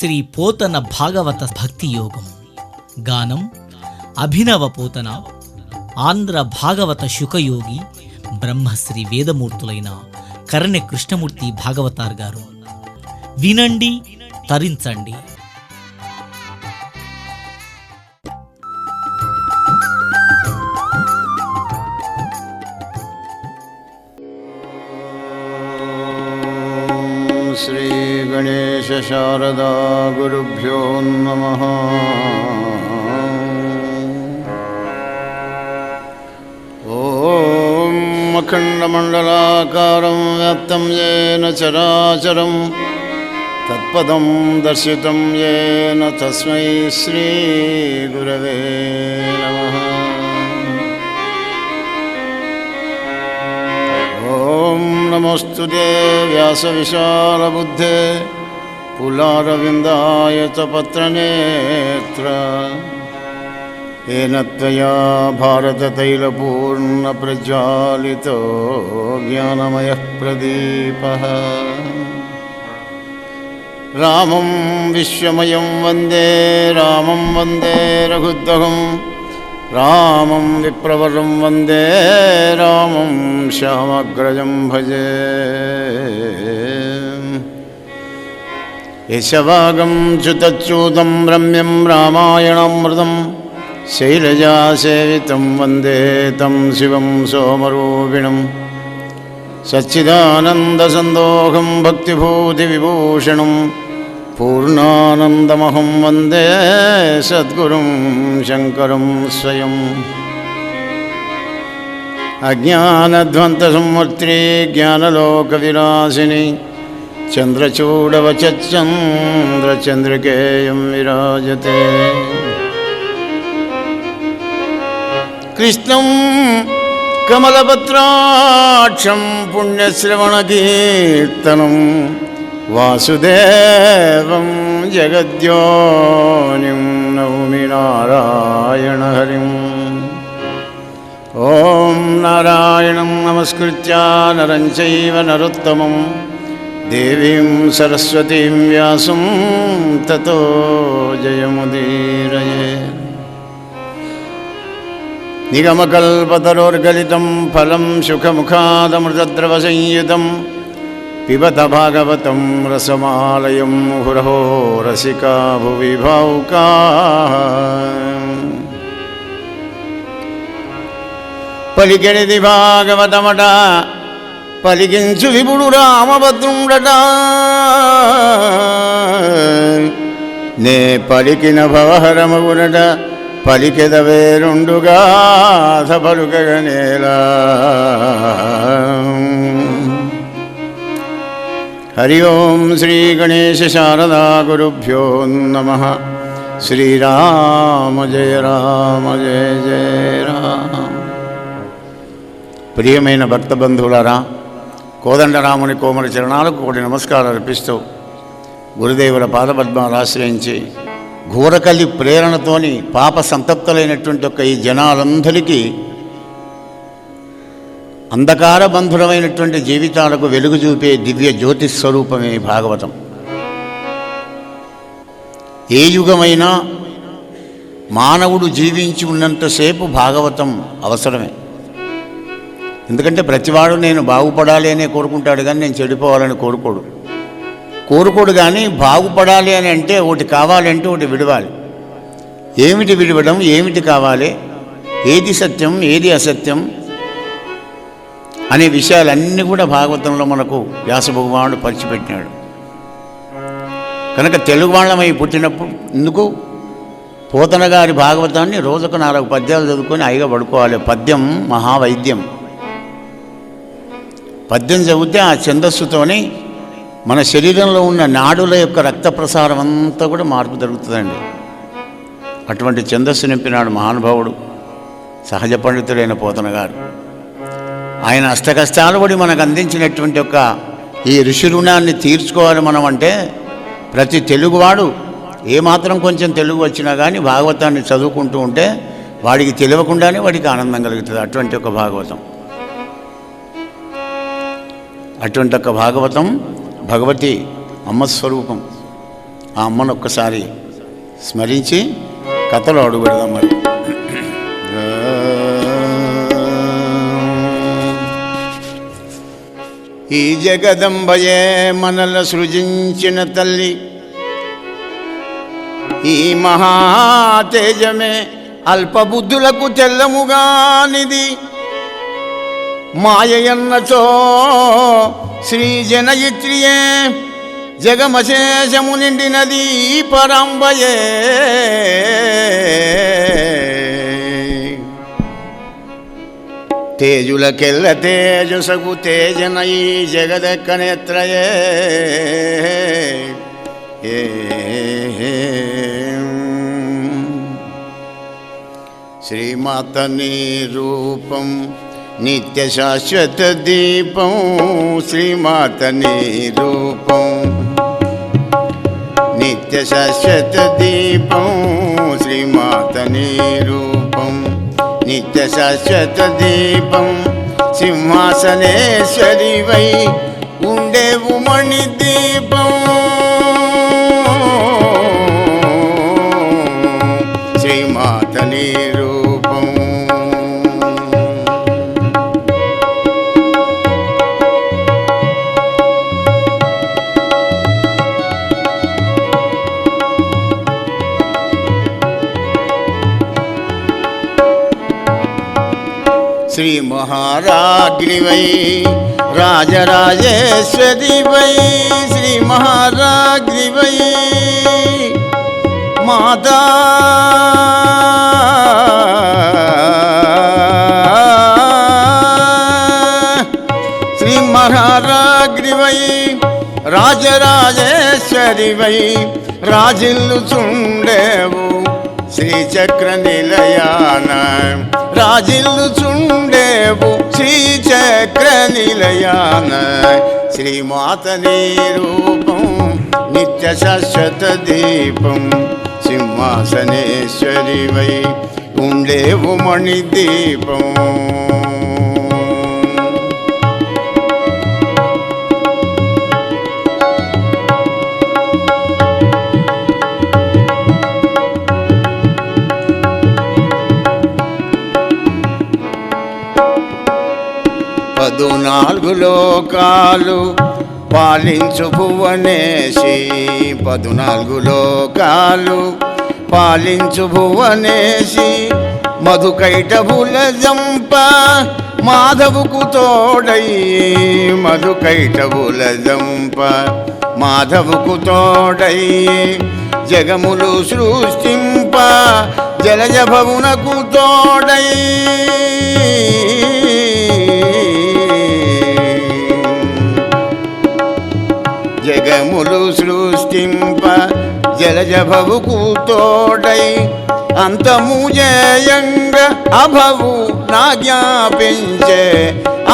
శ్రీ పోతన భాగవత భక్తి యోగం. గానం అభినవ పోతన, ఆంధ్ర భాగవత శుకయోగి బ్రహ్మశ్రీ వేదమూర్తులైన కరణె కృష్ణమూర్తి భాగవతార్ గారు. వినండి, తరించండి. శ్రీ గణేశ శారదా గురుభ్యో నమః. ఓం అఖండమండలాకారం వ్యాప్తం యేన చరాచరం తత్పదం దర్శితం యేన తస్మై శ్రీ గురవే నమః. ఓం నమోస్తుతే వ్యాసవిశాలబుద్ధే పులారవిందాయ చ పత్రనేత్ర. ఏన త్వయా భారతతైలపూర్ణప్రజ్వాలితో జ్ఞానమయః ప్రదీపః. రామం విశ్వమయం వందే రామం వందే రఘుద్వహం. రామం విప్రవరం వందే రామం శ్యామగ్రజం భజే. యశవాగం చ్యుతచ్యూతం రమ్యం రామాయణామృతం శైలజాసేవితం వందే తం శివం సోమరూపిణం. సచ్చిదానందసందోహం భక్తిభూతివిభూషణం పూర్ణానందమహం వందే సద్గురుం శంకరం స్వయం. అజ్ఞానధ్వంతసంవర్త్రీ జ్ఞానలోకవిలాసిని చంద్రచూడవచంద్రచంద్రికేయం విరాజతే. కృష్ణం కమలపత్రాక్షం పుణ్యశ్రవణకీర్తనం వాసుదేవం జగద్యోనిం నౌమి నారాయణ హరిం. ఓం నారాయణం నమస్కృత్య నరం చైవ నరోత్తమం దేవీం సరస్వతీం వ్యాసం తతో జయముదీరయే. నిగమకల్పతరోర్గలితం ఫలం సుఖముఖాదమృతద్రవసంయుతం పిబత భాగవతం రసమాలయం ముహురహో రసికా భువి భావుకా. పలికెడిది భాగవతమట పలికించు విపుడు రామభద్రుండట. నే పలికిన భవహరమగునట పలికెద వేరుండుగా పలుకగనేలా. హరి ఓం శ్రీ గణేశ శారదా గురుభ్యో నమః. శ్రీరామ జయ రామ జయ జయ రామ. ప్రియమైన భక్త బంధువులారా, కోదండరాముని కోమల చరణాలకు కోటి నమస్కారాలు అర్పిస్తూ గురుదేవుల పాదపద్మాలు ఆశ్రయించి ఘోరకలి ప్రేరణతోని పాప సంతప్తులైనటువంటి ఒక ఈ జనాలందరికీ అంధకార బంధురమైనటువంటి జీవితాలకు వెలుగు చూపే దివ్య జ్యోతి స్వరూపమే భాగవతం. ఏ యుగమైనా మానవుడు జీవించి ఉన్నంతసేపు భాగవతం అవసరమే. ఎందుకంటే ప్రతివాడు నేను బాగుపడాలి అనే కోరుకుంటాడు, కానీ నేను చెడిపోవాలని కోరుకోడు కానీ బాగుపడాలి అని అంటే ఒకటి కావాలంటే ఒకటి విడవాలి. ఏమిటి విడవడం, ఏమిటి కావాలి, ఏది సత్యం ఏది అసత్యం అనే విషయాలన్నీ కూడా భాగవతంలో మనకు వ్యాస భగవానుడు పరిచిపెట్టినాడు. కనుక తెలుగు వాళ్ళమై పుట్టినప్పుడు ఇందుకు పోతన గారి భాగవతాన్ని రోజుకు 4 పద్యాలు చదువుకొని హాయిగా పడుకోవాలి. పద్యం మహావైద్యం. పద్యం చదివితే ఆ ఛందస్సుతోని మన శరీరంలో ఉన్న నాడుల యొక్క రక్త ప్రసారం అంతా కూడా మార్పు జరుగుతుందండి. అటువంటి ఛందస్సు నింపినాడు మహానుభావుడు సహజ పండితుడైన పోతన గారు. ఆయన అష్టకష్టాలు పడి మనకు అందించినటువంటి ఒక ఈ ఋషి రుణాన్ని తీర్చుకోవాలి మనం అంటే ప్రతి తెలుగువాడు ఏమాత్రం కొంచెం తెలుగు వచ్చినా కానీ భాగవతాన్ని చదువుకుంటూ ఉంటే వాడికి తెలియకుండానే వాడికి ఆనందం కలుగుతుంది. అటువంటి ఒక భాగవతం. అటువంటి ఒక భాగవతం భగవతి అమ్మస్వరూపం. ఆ అమ్మను ఒక్కసారి స్మరించి కథలో అడుగు పెడదాం. మరి ఈ జగదంబయే మనల సృజించిన తల్లి, ఈ మహాతేజమే అల్పబుద్ధులకు తెల్లముగానిది. మాయన్నచో శ్రీ జనయిత్రియే జగమశేషము నిండినది పరంబయే. తేజులకెల్ల తేజసగు తేజనయీ జగదక్కనేత్రయే. శ్రీమాత నీ రూపం నిత్య శాశ్వత దీపం. శ్రీమాత నీ రూపం నిత్య శాశ్వత దీపం. శ్రీమాత నీ రూపం నిత్య శాశ్వత దీపం. సింహాసనేశ్వరివై ఉండేవు మణి దీపం. శ్రీమాత నీ రూపం. శ్రీ మహారాజ్ఞివై రాజరాజేశ్వరివై. శ్రీ మహారాజ్ఞివై మాతా శ్రీ మహారాజ్ఞివై రాజరాజేశ్వరివై రాజిల్లుచుండేవు శ్రీచక్ర నిలయాన. రాజిల్లుచుండేవు శ్రీచక్ర నిలయాన. శ్రీమాత నీ రూపం నిత్య శాశ్వత దీపం. సింహాసనేశ్వరివై ఉండేవు మణి దీపం. పదునాలుగు లోకాలు పాలించు భువనేశి. 14 లోకాలు పాలించు భువనేశి. మధుకైటభుల జంప మాధవుకు తోడై. మధుకైటభుల జంప మాధవుకు తోడై. జగములు సృష్టింప జలజ భవునకు తోడై. జగములు సృష్టింప జలజ భవుకు తోడై. అంతము జయంగ అభవు నా జ్ఞాపించే.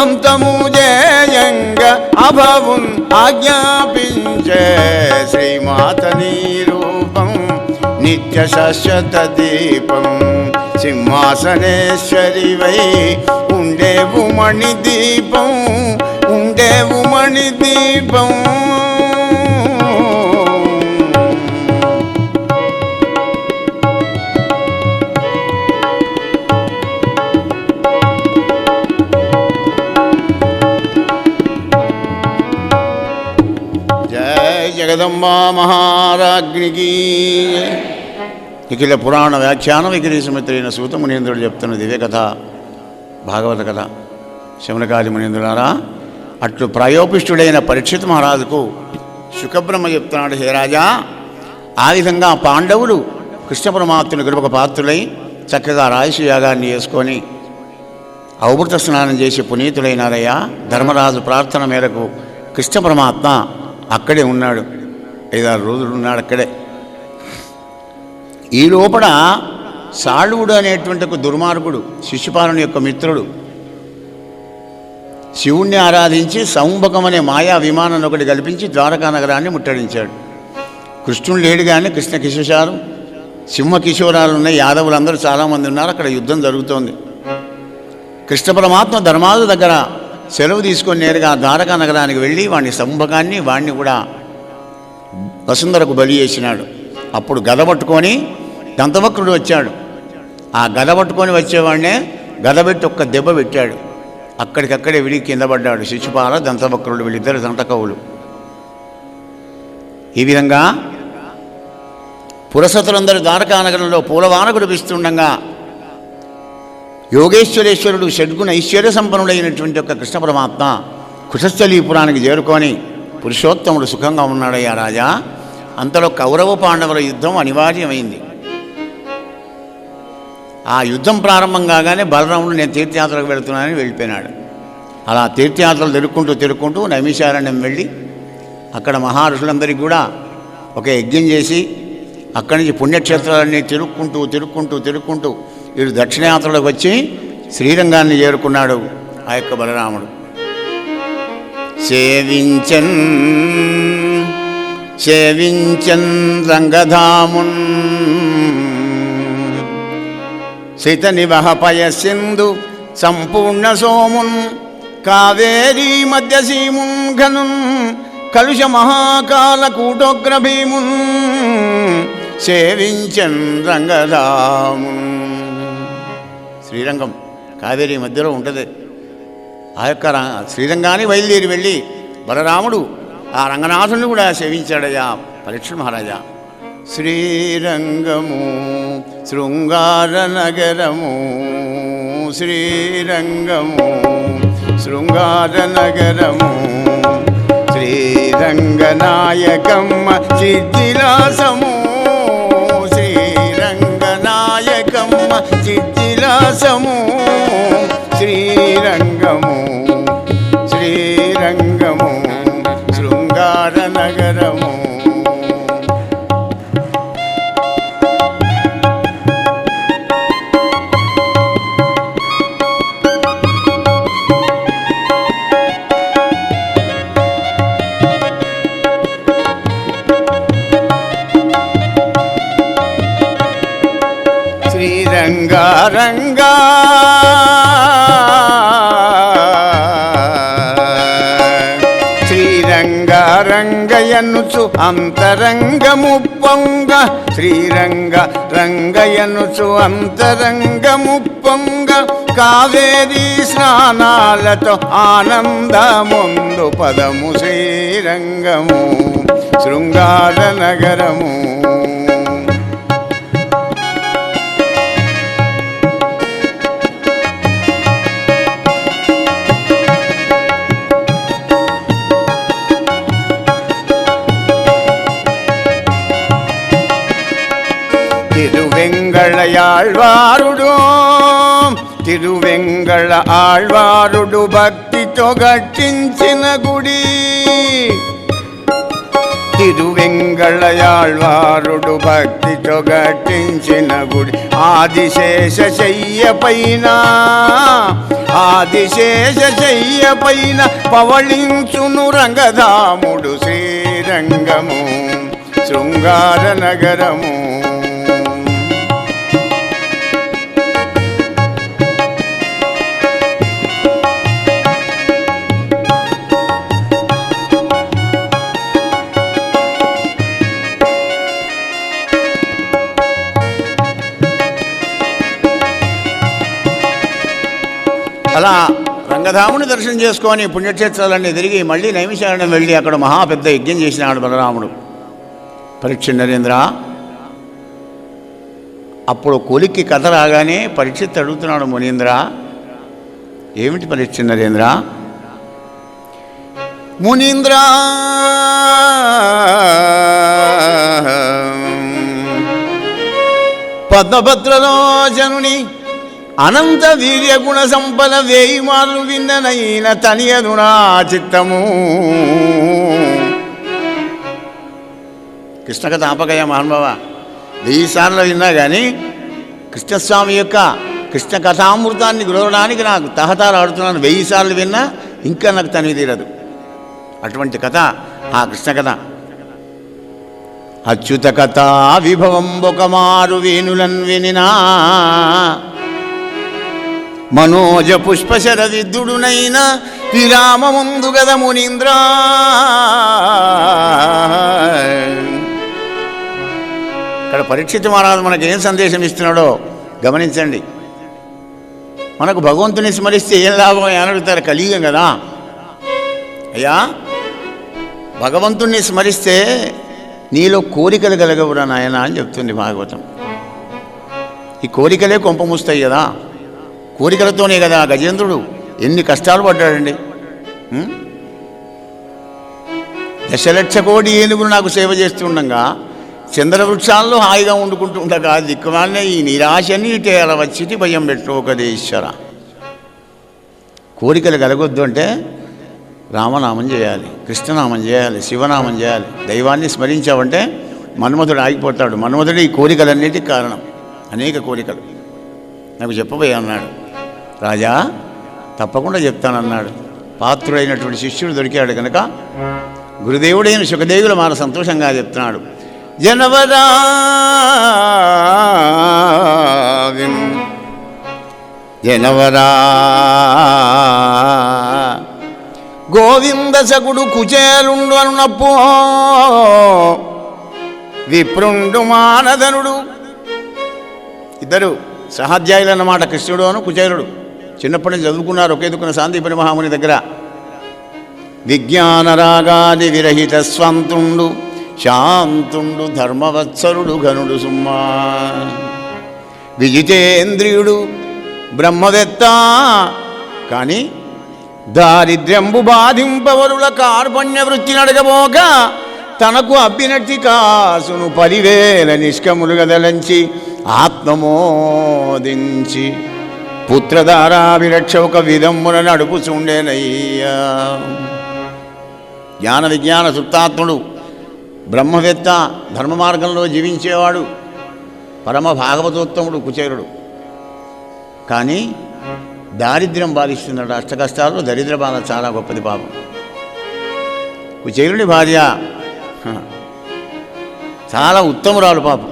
అంతము జయంగ అభవున్ ఆజ్ఞాపించే. శ్రీమాత నీ రూపం నిత్య శాశ్వత దీపం. సింహాసనేశ్వరివై ఉండేవు మణి దీపం. ఉండేవు మణి దీపం. జగదంబా మహారాజ్ఞికి. నిఖిల పురాణ వ్యాఖ్యానం వికిరీసుమిత్రైన సూత మునీంద్రుడు చెప్తున్న దివ్య కథ భాగవత కథ. శమనకాది మునీంద్రులారా, అట్లు ప్రాయోపిష్టుడైన పరీక్షిత్ మహారాజుకు శుకబ్రహ్మ చెప్తున్నాడు, హే రాజా, ఆ విధంగా పాండవులు కృష్ణ పరమాత్ముని కృపక పాత్రులై చక్కగా రాయసు యాగాన్ని చేసుకొని అవభృత స్నానం చేసి పునీతులైనారయ్యా. ధర్మరాజు ప్రార్థన మేరకు కృష్ణ పరమాత్మ అక్కడే ఉన్నాడు. 5-6 రోజులు ఉన్నాడు అక్కడే. ఈ లోపల సాళువుడు అనేటువంటి ఒక దుర్మార్గుడు, శిశుపాలుని యొక్క మిత్రుడు, శివుణ్ణి ఆరాధించి సౌంభకం అనే మాయా విమానాన్ని ఒకటి కల్పించి ద్వారకా నగరాన్ని ముట్టడించాడు. కృష్ణుడు లేడు కానీ కృష్ణ కిశోరాలు, సింహ కిశోరాలు ఉన్నాయి. యాదవులందరూ చాలామంది ఉన్నారు. అక్కడ యుద్ధం జరుగుతోంది. కృష్ణ పరమాత్మ ధర్మాదు దగ్గర సెలవు తీసుకొని నేరుగా ద్వారకా నగరానికి వెళ్ళి వాడిని సౌంభకాన్ని వాడిని కూడా వసుంధరకు బలి చేసినాడు. అప్పుడు గద పట్టుకొని దంతవక్రుడు వచ్చాడు. ఆ గద పట్టుకొని వచ్చేవాడినే గదబెట్టి ఒక్క దెబ్బ పెట్టాడు. అక్కడికక్కడే విడి కింద పడ్డాడు శిశుపాల దంతవక్రుడు, వీళ్ళిద్దరు దంతకవులు. ఈ విధంగా పురసతులందరూ ద్వారకానగరంలో పూలవాన కురిపిస్తుండగా యోగేశ్వరేశ్వరుడు షడ్గుణ ఐశ్వర్య సంపన్నుడైనటువంటి ఒక కృష్ణ పరమాత్మ కుశస్థలీపురానికి చేరుకొని పురుషోత్తముడు సుఖంగా ఉన్నాడయ్యా రాజా. అంతలో కౌరవ పాండవుల యుద్ధం అనివార్యమైంది. ఆ యుద్ధం ప్రారంభం కాగానే బలరాముడు నేను తీర్థయాత్రకు వెళుతున్నానని వెళ్ళిపోయినాడు. అలా తీర్థయాత్రలు తిరుక్కుంటూ నైమిషారణ్యం వెళ్ళి అక్కడ మహర్షులందరికీ కూడా ఒక యజ్ఞం చేసి అక్కడి నుంచి పుణ్యక్షేత్రాలన్నీ తిరుక్కుంటూ వీడు దక్షిణయాత్రలోకి వచ్చి శ్రీరంగాన్ని చేరుకున్నాడు ఆ యొక్క బలరాముడు. సేవించన్ రంగధామున్ శిత నివహ పయసింధు సంపూర్ణ సోమున్ కావేరీ మధ్యసీమున్ ఘనున్ కలుష మహాకాల కూటోగ్ర భీమున్ సేవించన్ రంగధామున్. శ్రీరంగం కావేరీ మధ్యలో ఉంటుంది. ఆ యొక్క శ్రీరంగాన్ని బయలుదేరి వెళ్ళి బలరాముడు ఆ రంగనాథుని కూడా సేవించాడయ్యా పరీక్ష మహారాజా. శ్రీరంగము శృంగార నగరము, శ్రీరంగము శృంగార నగరము, శ్రీరంగనాయకమ్మ సిద్ధిలాసము, శ్రీరంగనాయకమ్మ సిద్ధిలాసము, శ్రీరంగము శ్రీరంగము శృంగార నగరము. రంగా శ్రీరంగరంగయనుచు అంతరంగము పొంగ, శ్రీరంగరంగయనుచు అంతరంగము పొంగ, కావేరీ స్నానాలతో ఆనందముందు పదము శ్రీరంగము శృంగార నగరము. తిరువెంగళ ఆళ్వారుడు భక్తితో గట్టించిన గుడి, తిరువెంగళ ఆళ్వారుడు భక్తితో గట్టించిన గుడి, ఆదిశేష శయ్య పైన పవళించును రంగధాముడు శ్రీరంగము శృంగార నగరము. అలా రంగధాముని దర్శనం చేసుకొని పుణ్యక్షేత్రాలన్నీ తిరిగి మళ్ళీ నైమిషారణ్యం వెళ్ళి అక్కడ మహాపెద్ద యజ్ఞం చేసినాడు బలరాముడు. పరీక్ష నరేంద్ర, అప్పుడు కొలిక్కి కథ రాగానే పరీక్షిత్ అడుగుతున్నాడు, మునీంద్ర ఏమిటి పరీక్ష నరేంద్ర? మునీంద్ర పద్మభద్రలోచనుని అనంత వీర్య గుణ సంపద 1000 మార్లు విన్ననైన తనియదు నా చిత్తము. కృష్ణకథ ఆపకయ్య మహానుభావ, 1000 సార్లు విన్నా కానీ కృష్ణస్వామి యొక్క కృష్ణ కథామృతాన్ని గురవడానికి నాకు తహతాలాడుతున్నాను. 1000 సార్లు విన్నా ఇంకా నాకు తనివి తీరదు. అటువంటి కథ ఆ కృష్ణ కథ. అచ్యుత కథా విభవం ఒక మారు వేణులన్ వినినా, మనోజ పుష్పశర విద్యుడునైన విరామ ముందు గద మునీంద్ర. ఇక్కడ పరీక్షిత్ మహారాజు మనకు ఏం సందేశం ఇస్తున్నాడో గమనించండి. మనకు భగవంతుని స్మరిస్తే ఏం లాభం అని అడుగుతారు. కలియుగం కదా అయ్యా, భగవంతుణ్ణి స్మరిస్తే నీలో కోరికలు కలగవురా నాయన అని చెప్తుంది భాగవతం. ఈ కోరికలే కొంపమూస్తాయి కదా, కోరికలతోనే కదా గజేంద్రుడు ఎన్ని కష్టాలు పడ్డాడండి. 1,00,000 కోటి ఏనుగులు నాకు సేవ చేస్తుండగా చంద్రవృక్షాల్లో హాయిగా వండుకుంటూ ఉండగా దిక్కుమాలనే ఈ నిరాశని ఇటే అలా వచ్చి భయం పెట్టుకోకదేశ్వర. కోరికలు కలగొద్దు అంటే రామనామం చేయాలి, కృష్ణనామం చేయాలి, శివనామం చేయాలి. దైవాన్ని స్మరించావంటే మన్మధుడు ఆగిపోతాడు. మన్మధుడు ఈ కోరికలన్నిటికీ కారణం. అనేక కోరికలు నాకు చెప్పబోయే అన్నాడు. రాజా తప్పకుండా చెప్తానన్నాడు. పాత్రుడైనటువంటి శిష్యుడు దొరికాడు కనుక గురుదేవుడైన సుఖదేవులు మాన సంతోషంగా చెప్తున్నాడు. జనవరా జనవరా గోవింద సగుడు కుచేలుండు అన్నప్పో విప్రుండు మానధనుడు. ఇద్దరు సహాధ్యాయులు అన్నమాట, కృష్ణుడు అను కుచేలుడు. చిన్నప్పటి నుంచి చదువుకున్నారు ఒకేదుకున్న సాందీపని మహాముని దగ్గర. విజ్ఞాన రాగాది విరహిత స్వంతుండు శాంతుండు ధర్మవత్సరుడు ఘనుడు సుమ్మా. విజితేంద్రియుడు బ్రహ్మవేత్త కానీ దారిద్ర్యంబు బాధింపవరుల కార్పణ్య వృత్తి నడగబోక తనకు అబ్బినట్టి కాసును 10,000 నిష్కములు గదలంచి ఆత్మమోదించి పుత్రధారాభిరక్ష ఒక విధమున నడుపుచుండేనయ్యా. జ్ఞాన విజ్ఞాన సుప్తాత్ముడు, బ్రహ్మవేత్త, ధర్మ మార్గంలో జీవించేవాడు, పరమ భాగవతోత్తముడు కుచేరుడు. కానీ దారిద్ర్యం బాధిస్తున్నాడు. అష్టకష్టాలు దరిద్ర బాధ చాలా గొప్పది పాపం. కుచేరుడి భార్య చాలా ఉత్తమురాలు పాపం.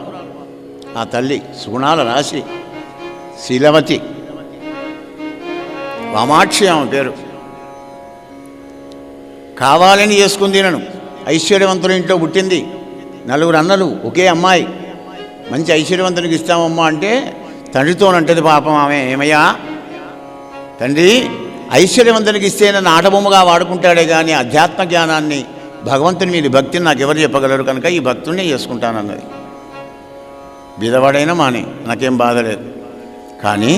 ఆ తల్లి సుగుణాల రాశి శీలవతి, వామాక్షి ఆమె పేరు. కావాలని చేసుకుంది. నన్ను ఐశ్వర్యవంతుల ఇంట్లో పుట్టింది. 4 అన్నలు, ఒకే అమ్మాయి. మంచి ఐశ్వర్యవంతునికి ఇస్తామమ్మా అంటే తండ్రితోనంటది పాపం ఆమె. ఏమయ్యా తండ్రి, ఐశ్వర్యవంతునికి ఇస్తే నన్ను ఆటబొమ్మగా వాడుకుంటాడే కానీ అధ్యాత్మ జ్ఞానాన్ని, భగవంతుని మీద భక్తిని నాకు ఎవరు చెప్పగలరు కనుక ఈ భక్తుడినే చేసుకుంటానన్నది. బీదవాడైనా మాని నాకేం బాధ లేదు. కానీ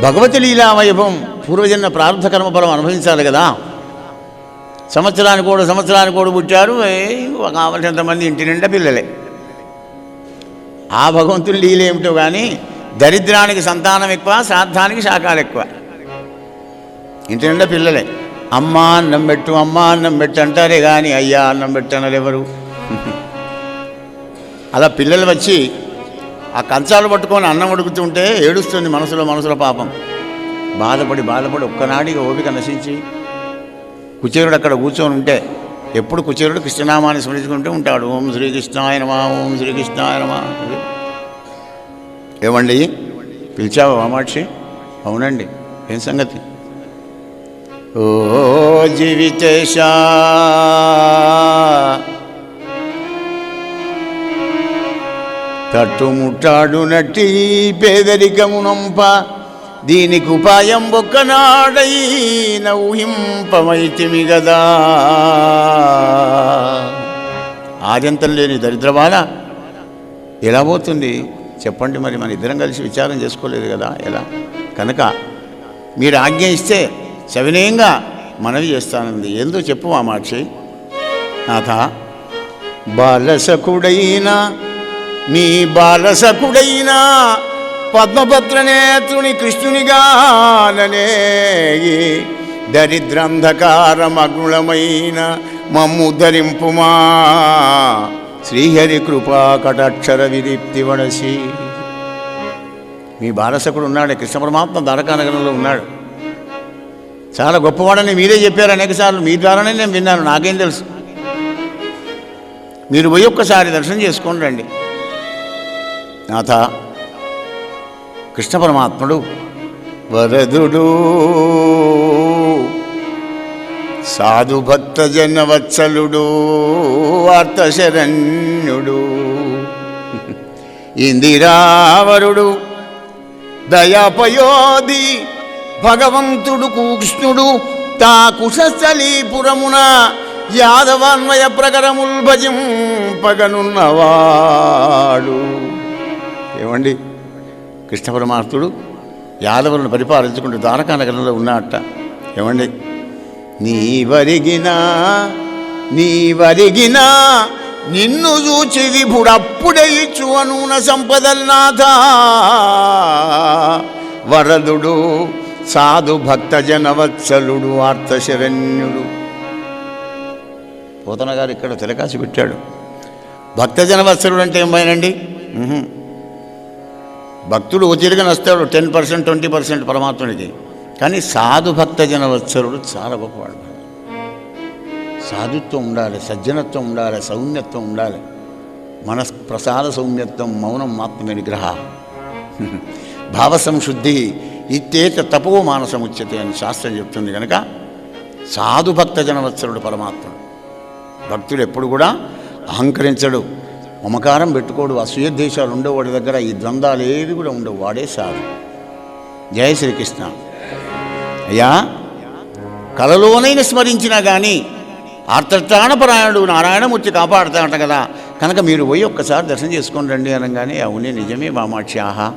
భగవతి లీలా వైభవం, పూర్వజన్మ ప్రారంభ కర్మఫలం అనుభవించాలి కదా. సంవత్సరానికి కూడా పుట్టారు, కావలసినంతమంది ఇంటి నిండా పిల్లలే. ఆ భగవంతుని లీల ఏమిటో కానీ దరిద్రానికి సంతానం ఎక్కువ, శ్రాద్ధానికి శాఖాలు ఎక్కువ. ఇంటి నిండా పిల్లలే. అమ్మ అన్నం పెట్టు, అమ్మ అన్నం పెట్టు అంటారే కానీ అయ్యా అన్నం పెట్టన్నారు ఎవరు? అలా పిల్లలు వచ్చి ఆ కంచాలు పట్టుకొని అన్నం ఉడుకుతుంటే ఏడుస్తుంది మనసులో పాపం. బాధపడి ఒక్కనాడికి ఓపిక నశించి కుచేరుడు అక్కడ కూర్చొని ఉంటే ఎప్పుడు కుచేరుడు కృష్ణనామాన్ని స్మరించుకుంటూ ఉంటాడు. ఓం శ్రీకృష్ణాయ నమః, ఓం శ్రీకృష్ణాయ నమః. ఏమండి పిలిచావా వామాక్షి? అవునండి. ఏం సంగతి? ఓ జీవితేశ తట్టుముట్టాడునట్టి పేదరికమునంప దీనికి ఉపాయం ఒక్కనాడైన ఊహింపమైతిమి గదా. ఆద్యంతం లేని దరిద్రబాధ ఎలా పోతుంది చెప్పండి? మరి మన ఇద్దరం కలిసి విచారం చేసుకోలేదు కదా ఎలా? కనుక మీరు ఆజ్ఞ ఇస్తే సవినయంగా మనవి చేస్తానంది. ఏందో చెప్పు వామాక్షి. నాథ, మీ బాలసకుడైన పద్మపత్రనేత్రుని కృష్ణునిగాననేగి దరిద్రంధకారమగుళమైన మమ్ము ధరింపుమా శ్రీహరి కృపా కటాక్షర విదీప్తి వడసి. మీ బాలసకుడు ఉన్నాడు, కృష్ణ పరమాత్మ ద్వారకానగరంలో ఉన్నాడు. చాలా గొప్పవాడని మీరే చెప్పారు అనేకసార్లు. మీ ద్వారానే నేను విన్నాను, నాకేం తెలుసు. మీరు పోయి ఒక్కసారి దర్శనం చేసుకొని రండి. నాథ, కృష్ణ పరమాత్ముడు వరదుడు, సాధు భక్త జనవత్సలుడు, అర్థశరణ్యుడు. ఇందిరావరుడు దయాపయోధి భగవంతుడు కృష్ణుడు తా కుశస్థలీపురమున యాదవాన్వయ ప్రకరముల్ భజింపగనున్నవాడు. ఏమండి, కృష్ణ పరమాత్ముడు యాదవులను పరిపాలించుకుంటూ ద్వారకా నగరంలో ఉన్నట్ట. ఏమండి, నీవరిగినా నిన్ను చూచి విభుడప్పుడే ఇచ్చు అనూన సంపదల్నాథ వరదుడు సాధు భక్త జనవత్సలుడు ఆర్తశరణ్యుడు. పోతన గారు ఇక్కడ తెలకాసి పెట్టాడు. భక్తజనవత్సలుడు అంటే ఏమైనండి? భక్తుడు ఉచితంగా వస్తాడు 10%, 20% పరమాత్ముడికి. కానీ సాధు భక్త జనవత్సలుడు చాలా గొప్పవాడు. సాధుత్వం ఉండాలి, సజ్జనత్వం ఉండాలి, సౌమ్యత్వం ఉండాలి. మనఃప్రసాద సౌమ్యత్వం మౌనం ఆత్మ నిగ్రహ భావసంశుద్ధి ఇత్యేత తపో మానసముచ్యతే అని శాస్త్రం చెప్తుంది. కనుక సాధు భక్త జనవత్సలుడు పరమాత్ముడు. భక్తుడు ఎప్పుడు కూడా అహంకరించడు, మమకారం పెట్టుకోడు, అసూయద్వేషాలు ఉండవు వాడి దగ్గర. ఈ ద్వంద్వాలు ఏవి కూడా ఉండవు. వాడే సాధు. జయ శ్రీకృష్ణ. అయ్యా, కలలోనైనా స్మరించినా కానీ ఆర్తత్రాణపరాయణుడు నారాయణమూర్తి కాపాడుతాడట కదా. కనుక మీరు పోయి ఒక్కసారి దర్శనం చేసుకొని రండి అనగానే, అవునే నిజమే వామాక్షి, ఆహా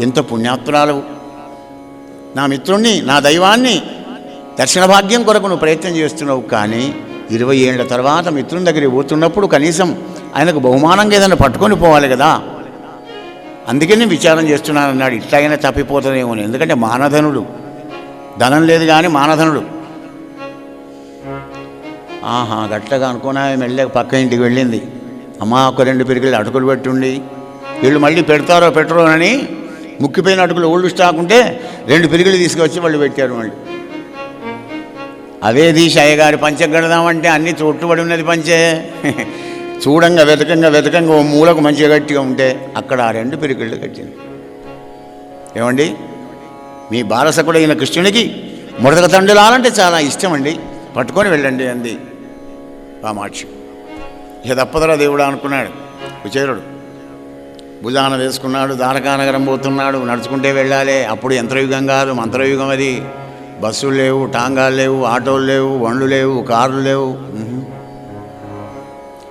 ఎంత పుణ్యాత్మురాలవు, నా మిత్రుణ్ణి నా దైవాన్ని దర్శన భాగ్యం కొరకు నువ్వు ప్రయత్నం చేస్తున్నావు. కానీ 20 ఏళ్ల తర్వాత మిత్రుని దగ్గరికి పోతున్నప్పుడు కనీసం ఆయనకు బహుమానంగా ఏదైనా పట్టుకొని పోవాలి కదా. అందుకే నేను విచారం చేస్తున్నాను అన్నాడు. ఇట్లాగైనా తప్పిపోతుందేమో, ఎందుకంటే మానధనుడు, ధనం లేదు కానీ మానధనుడు. ఆహా గట్లగా అనుకున్నా మెల్లగా పక్క ఇంటికి వెళ్ళింది. అమ్మా ఒక 2 పిరికిళ్ళు అటుకులు పెట్టుండి, వీళ్ళు మళ్ళీ పెడతారో పెట్టరో అని ముక్కిపోయిన అటుకులు ఓల్డ్ స్టాక్ ఉంటే 2 పిరికిళ్ళు తీసుకొచ్చి వాళ్ళు పెట్టారు. మళ్ళీ అవే తీసి అయ్యగారి పంచె కడదామంటే అన్నీ చుట్టుబడి ఉన్నది పంచే. చూడంగా వెతకంగా ఓ మూలకు మంచిగా గట్టిగా ఉంటే అక్కడ ఆ 2 పిరికిళ్ళు కట్టింది. ఏమండి, మీ బాలసకుడైన కృష్ణునికి ముడతక తండ్రులాలంటే చాలా ఇష్టం అండి, పట్టుకొని వెళ్ళండి అంది కామాక్షి. ఇక తప్పదరా దేవుడా అనుకున్నాడు కుచేరుడు. భుజాన వేసుకున్నాడు, ద్వారకానగరం పోతున్నాడు. నడుచుకుంటే వెళ్ళాలి. అప్పుడు యంత్రయుగం కాదు, మంత్రయుగం. అది బస్సులు లేవు, టాంగాలు లేవు, ఆటోలు లేవు, బండ్లు లేవు, కార్లు లేవు.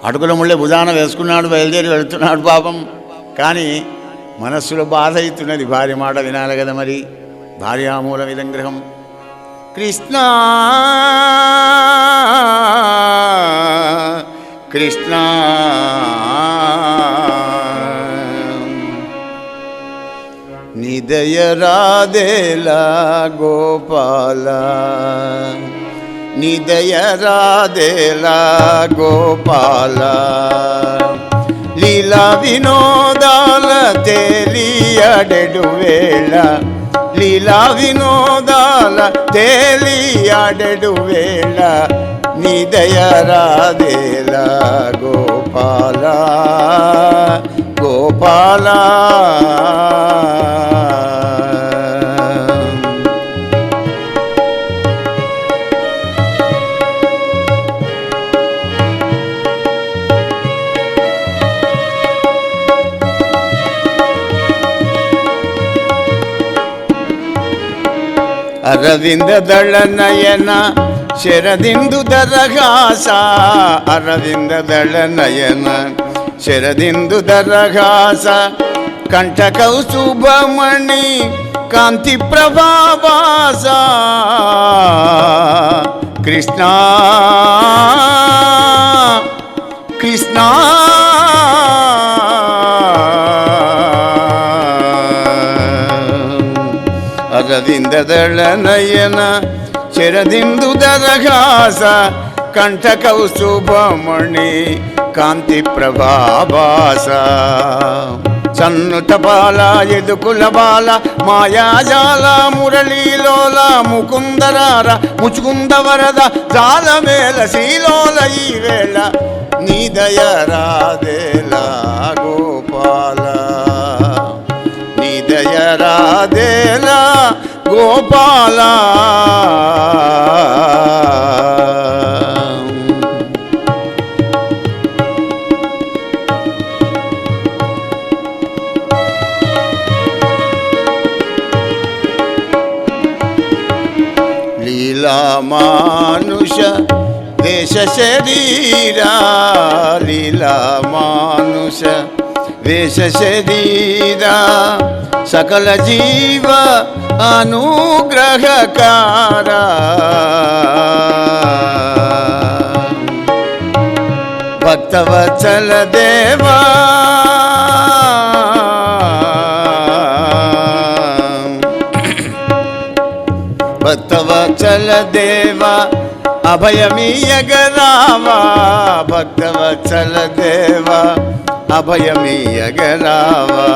అటుకుల ముళ్ళే భుజాన వేసుకున్నాడు, బయలుదేరి వెళుతున్నాడు పాపం. కానీ మనస్సులో బాధ అవుతున్నది. భార్య మాట వినాలి కదా మరి. భార్యామూల విదంగ్రహం. కృష్ణ కృష్ణ నిదయ రాధేలా గోపాల, నిదయ రాధేలా గోపాల, లీలా వినోదాల తేలియాడెడు వేళ, లీలా వినోదాల తేలియాడెడు వేళ, నిదయ రాధేలా గోపాల గోపాల. అరవింద దళ నయన శరదిందు దరహాస, అరవింద దళ నయన శరదిందు దరహాస, కంఠ కౌస్తుభమణి కాంతి ప్రభావాస, కృష్ణ కృష్ణ అరవింద దళ నయన శరదిందు దరహాస, కంఠ కౌస్తుభమణి కాంతి ప్రభావాస, సన్నుత బాల యదుకుల బాల మాయాజాల మురళీలోల ముకుందరార ముచుకుంద వరద జాలమేల శ్రీలోల ఈ వేళ, నిదయ రాధేలా గోపాల, నిదయ రాధేలా గోపాల. మానుష వేష శరీరా లీలా మానుష వేష శరీరా సకల జీవ అనుగ్రహకారా భక్తవత్సల దేవా భక్తవత్సల దేవా అభయమీయగరావా భక్తవత్సల దేవా అభయమీయగరావా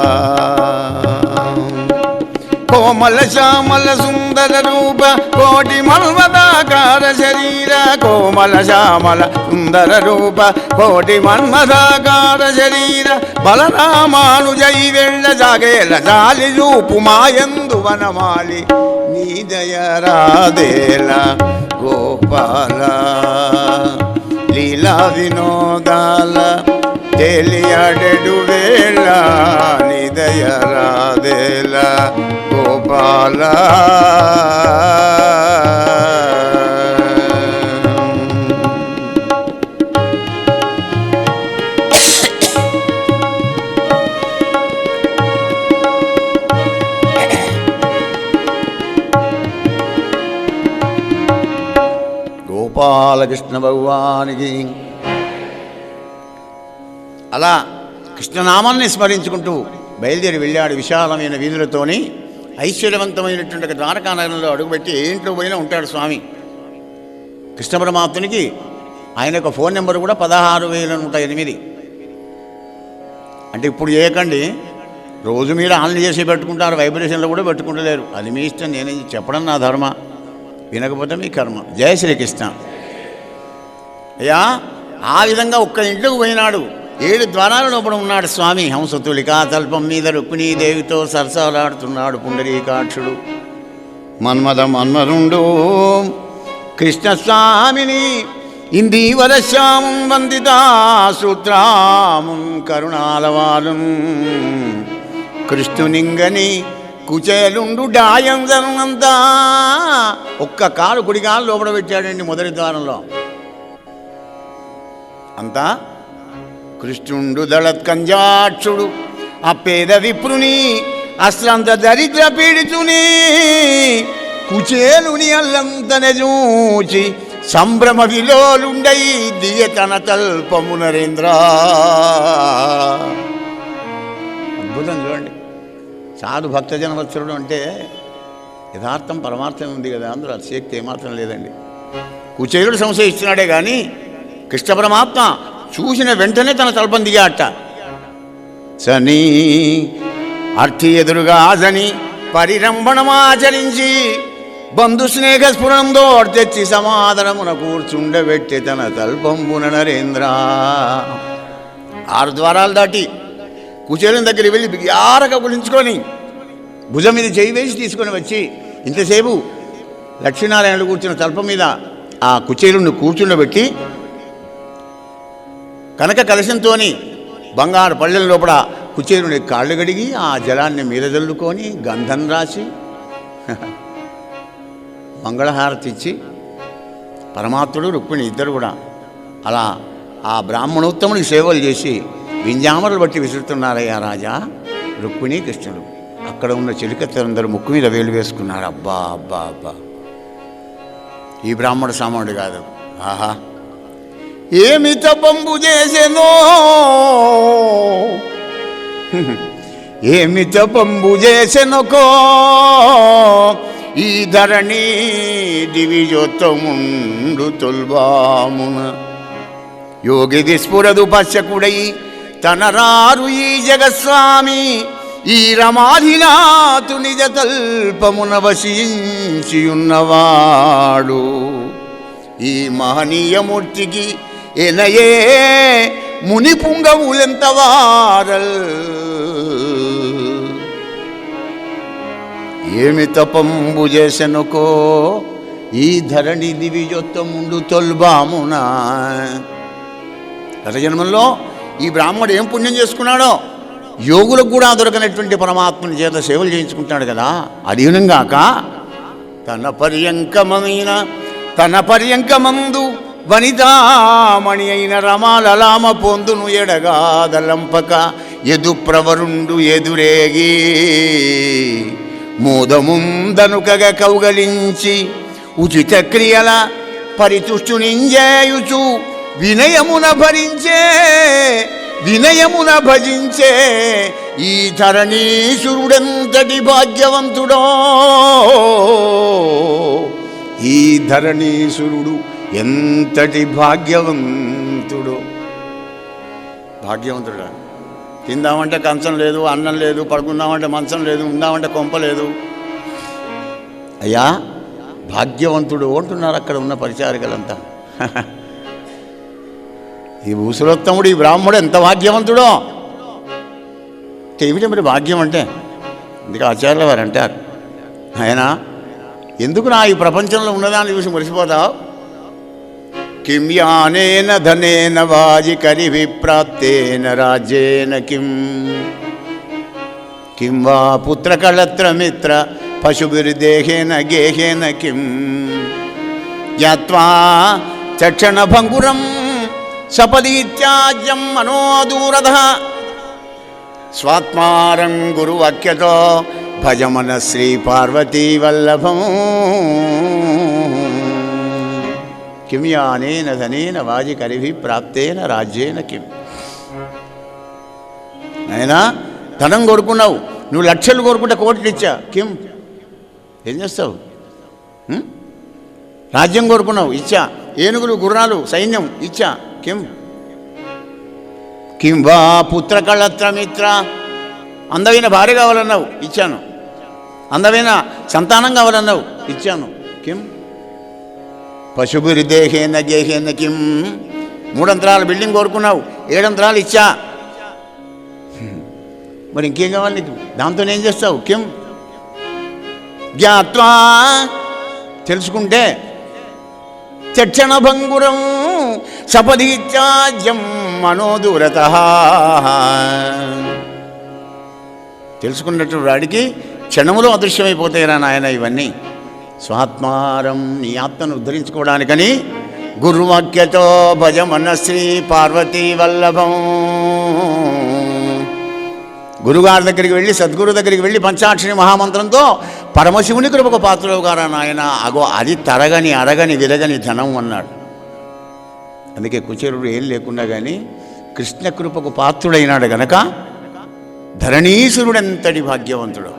కోమల శ్యామల సుందర రూప కోటి మన్మదాకార శరీర కోమల శ్యామల సుందర రూప కోటి మన్మదాకార శరీర బలరామానుజై వెళ్ళ జాగేల జాలి రూపు మాయందు వనమాలి నీ దయరాదేల గోపాల లీలా వినోదాల తెలియడెడు వేళ నీ దయరాదేల గోపాల గోపాలకృష్ణ భగవానికి. అలా కృష్ణనామాన్ని స్మరించుకుంటూ బయలుదేరి వెళ్ళాడు. విశాలమైన వీధులతోని ఐశ్వర్యవంతమైనటువంటి ద్వారకా నగరంలో అడుగుపెట్టి ఏంట్లో పోయినా ఉంటాడు స్వామి. కృష్ణ పరమాత్మునికి ఆయన యొక్క ఫోన్ నెంబర్ కూడా 16,108. అంటే ఇప్పుడు చేయకండి, రోజు మీరు ఆన్లైన్ చేసి పెట్టుకుంటారు, వైబ్రేషన్లో కూడా పెట్టుకుంటలేరు. అది మీ ఇష్టం, నేనేం చెప్పడం నా ధర్మ, వినకపోతే మీ కర్మ. జయ శ్రీకృష్ణ. అయ్యా ఆ విధంగా ఒక్క ఇంట్లోకి పోయినాడు. 7 ద్వారాల లోపల ఉన్నాడు స్వామి. హంసతులికా తల్పం మీద రుక్మిణీదేవితో సరసాలాడుతున్నాడు పుండరీకాక్షుడు. మన్మద మన్మరుండు కృష్ణస్వామిని ఇందీవరశ్యామం వందితా సూత్రాముం కరుణాలవాలం కృష్ణునింగని కుచేలుండు డాయందనంతా. ఒక్క కాలు కుడికాలు లోపల పెట్టాడండి మొదటి ద్వారంలో. అంతా కృష్ణుండు దళత్కంజాక్షుడు అపేద విప్రుని అస్త్రంత దరిద్ర పీడితుని కుచేలుని అల్లంతనే చూచి సంభ్రమ విలోలుండై దియతన తల్పము నరేంద్ర. అద్భుతం చూడండి. సాధు భక్తజనవత్సరుడు అంటే యథార్థం పరమార్థం ఉంది కదా, అందులో అతిశక్తి ఏమాత్రం లేదండి. కుచేలుడు సంశయిస్తున్నాడే కానీ కృష్ణ పరమాత్మ చూసిన వెంటనే తన తల్పం దిగాట. సని అర్థి ఎదురుగా సని పరిరంభణమాచరించి బంధు స్నేహ స్ఫురణంతో తెచ్చి సమాధానమున కూర్చుండబెట్టి తన తల్పంబున నరేంద్ర. 6 ద్వారాలు దాటి కుచేలుని దగ్గరికి వెళ్ళి బిగ్యారగా గులించుకొని భుజం మీద చేయి వేసి తీసుకొని వచ్చి ఇంతసేపు లక్ష్మీనారాయణుడు కూర్చున్న తల్పం మీద ఆ కుచేలుని కూర్చుండబెట్టి కనక కలశంతో బంగారు పళ్ళెల లోపల కుచేలుని కాళ్ళు గడిగి ఆ జలాన్ని మీద జల్లుకొని గంధం రాసి మంగళహారతి ఇచ్చి పరమాత్ముడు రుక్మిణి ఇద్దరు కూడా అలా ఆ బ్రాహ్మణోత్తమునికి సేవలు చేసి వింజామరలు బట్టి విసురుతున్నారయ్యా రాజా రుక్మిణి కృష్ణుడు. అక్కడ ఉన్న చెలికత్తలందరూ ముక్కు మీద వేలు వేసుకున్నారు. అబ్బా అబ్బా అబ్బా, ఈ బ్రాహ్మణ సామానుడు కాదు. ఆహా, ఏమి తపంబు చేసెనో ఏమి తపంబు చేసెనకో ఈ ధరణి దివిజోత్తముండు తొల్బామున యోగిది స్ఫురదు పశ్యకుడై తనరారు ఈ జగస్వామి ఈ రమాధినాథు నిజ తల్పమున వసించియున్నవాడు. ఈ మహనీయమూర్తికి ఎనయే ముని పుంగవులెంతవారల్ ఏమి తపంబు చేసెనుకో ఈ ధరణి దివిజొత్తముండు తొల్బామునా. గత జన్మల్లో ఈ బ్రాహ్మడు ఏం పుణ్యం చేసుకున్నాడో యోగులకు కూడా దొరకనటువంటి పరమాత్మని చేత సేవలు చేయించుకుంటాడు కదా. అధీనంగాక తన పర్యంకమైన తన పర్యంకమందు వనితామణి అయిన రమాలలామ పొందును ఎడగాదలంపక ఎదు ప్రవరుండు ఎదురేగి మోదముందనుకగ కౌగలించి ఉచిత క్రియల పరితుష్టునింజేయుచు వినయమున భజించే ఈ ధరణీసురుడెంతటి భాగ్యవంతుడో, ఈ ధరణీసురుడు ఎంతటి భాగ్యవంతుడో. భాగ్యవంతుడా? తిందామంటే కంచం లేదు, అన్నం లేదు, పడుకుందామంటే మంచం లేదు, ఉందామంటే కొంప లేదు. అయ్యా భాగ్యవంతుడు అంటున్నారు అక్కడ ఉన్న పరిచారికలంతా. ఈ భూసులోత్తముడు, ఈ బ్రాహ్మడు ఎంత భాగ్యవంతుడో. ఏమిటి మరి భాగ్యం అంటే? అందుకే ఆచార్యుల వారు అంటారు, ఆయన ఎందుకు నా ఈ ప్రపంచంలో ఉన్నదాన్ని చూసి మురిసిపోతావు? కిం యానేన ధనేన వాజికరి విప్రాప్తేన రాజ్యేన కిం వా పుత్రకళత్రమిత్ర పశుభిర్దేహేన గేహేన కిం యాత్వా చక్షణభంగురం సపదీత్యాజ్యం మనోదూరధ స్వాత్మారం గురువాక్యతో భజమన శ్రీ పార్వతీ వల్లభం. కిం యానేన ధనేన వాజికరిభి ప్రాప్తేన రాజ్యేన కిం. అయినా ధనం కోరుకున్నావు, నువ్వు లక్షలు కోరుకుంటే కోట్లు ఇచ్చా, కిం ఏం చేస్తావు? రాజ్యం కోరుకున్నావు, ఇచ్చా. ఏనుగులు గుర్రాలు సైన్యం ఇచ్చా, కిం వా పుత్రకళత్రమిత్ర. అందమైన భార్య కావాలన్నావు, ఇచ్చాను. అందమైన సంతానం కావాలన్నావు, ఇచ్చాను, కిం పశుభిర్దేహేన గేహేన కిం. 3 అంతరాల బిల్డింగ్ కోరుకున్నావు, 7 అంతరాలు ఇచ్చా. మరి ఇంకేం కావాలి నీకు? దాంతో ఏం చేస్తావు? కిం జ్ఞాత్వా తెలుసుకుంటే చక్షణభంగురం సపదీత్యాజ్యం మనోదూరత. తెలుసుకున్నట్టు వాడికి క్షణములో అదృశ్యమైపోతాయిరా నాయన ఇవన్నీ. స్వాత్మారం నీ ఆత్మను ఉద్ధరించుకోవడానికని గురువాక్యతో భజమన శ్రీ పార్వతీ వల్లభం. గురుగారి దగ్గరికి వెళ్ళి, సద్గురు దగ్గరికి వెళ్ళి పంచాక్షరి మహామంత్రంతో పరమశివుని కృపకు పాత్రలు గారా నాయన. అగో అది తరగని అరగని విరగని ధనం అన్నాడు. అందుకే కుచేరుడు ఏం లేకున్నా కానీ కృష్ణ కృపకు పాత్రుడైనాడు గనక ధరణీసురుడు ఎంతటి భాగ్యవంతుడు.